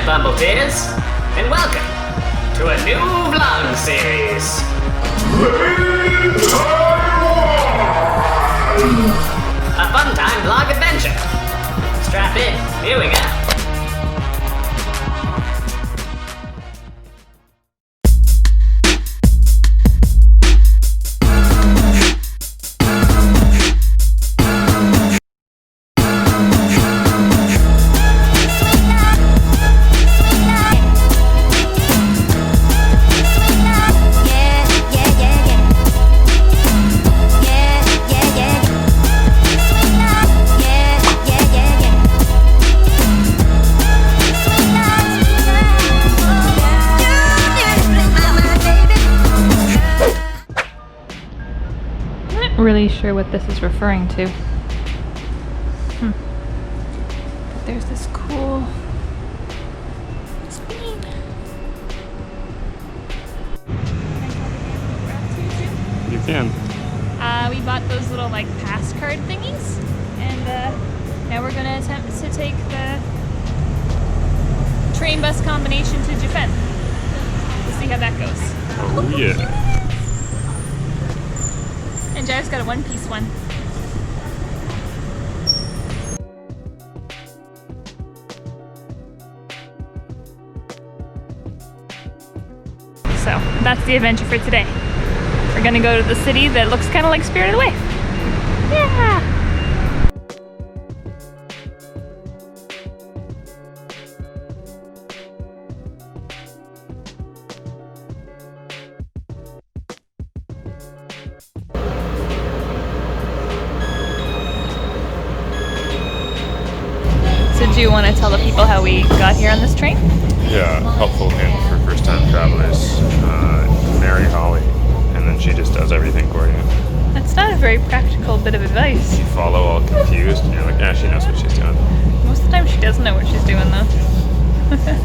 Bumblebeers, and welcome to a new vlog series. A fun time vlog adventure. Strap in, here we go. Really sure what this is referring to. But there's this cool screen. You can. We bought those little like pass card thingies, and now we're gonna attempt to take the train bus combination to Jiufen. We'll see how that goes. Oh yeah. And Jai's got a one-piece one. So, that's the adventure for today. We're gonna go to the city that looks kind of like Spirited Away. Yeah! So do you want to tell the people how we got here on this train? Yeah, helpful hint for first-time travelers. Marry Holly, and then she just does everything for you. That's not a very practical bit of advice. You follow all confused, and you're like, yeah, she knows what she's doing. Most of the time she doesn't know what she's doing though.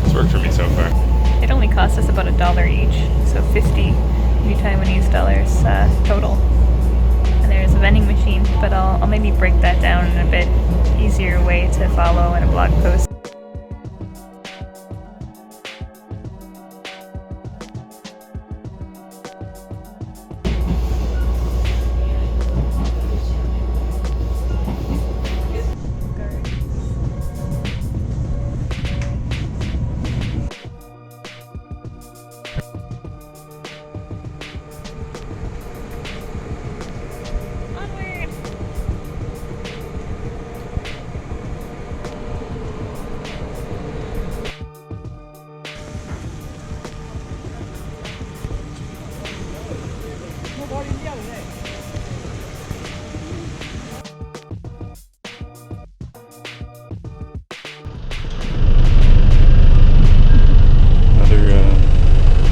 It's worked for me so far. It only cost us about $1 each, so 50 new Taiwanese dollars total. And there's a vending machine, but I'll maybe break that down in a bit easier way to follow in a blog post.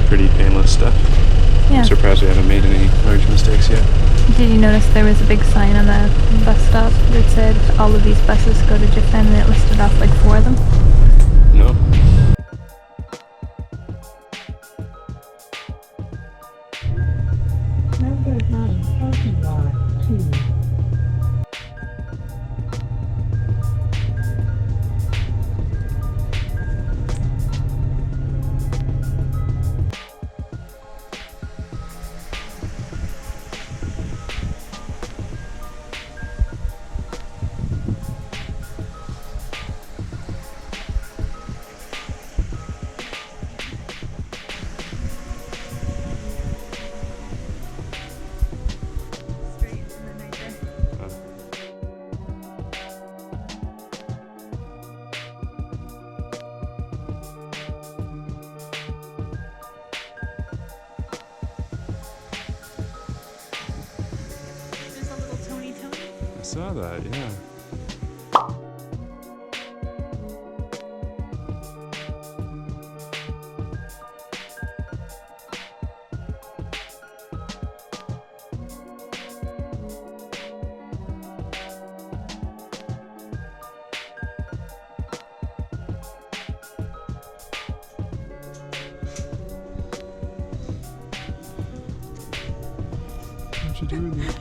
Pretty painless stuff. Yeah. I'm surprised we haven't made any large mistakes yet. Did you notice there was a big sign on the bus stop that said all of these buses go to Jiufen, and it listed off like 4 of them? No. Number 9, parking lot 2. I saw that, yeah. What'd you do with it?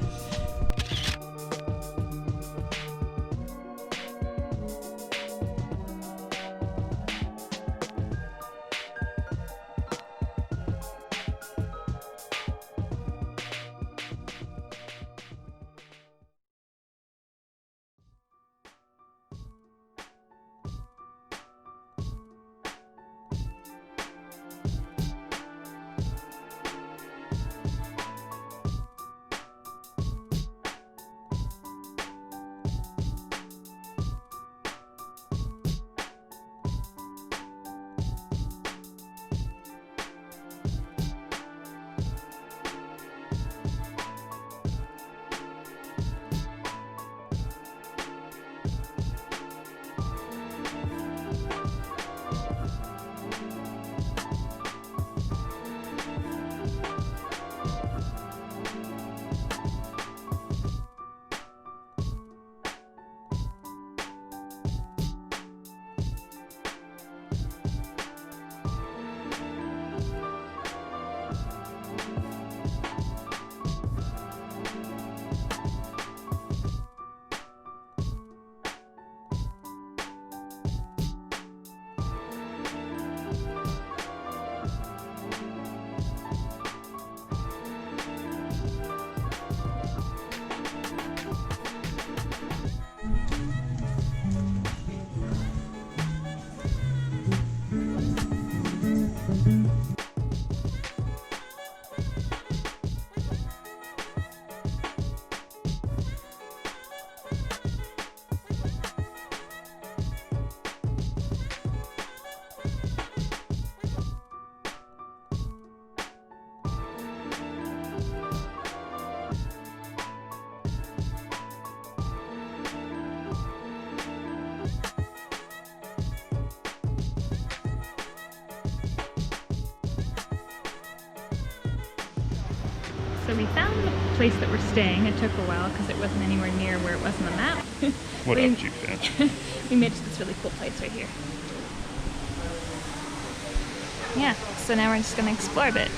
So we found the place that we're staying. It took a while because it wasn't anywhere near where it was on the map. What we, up, Jiufen? we made it to this really cool place right here. Yeah, so now we're just gonna explore a bit.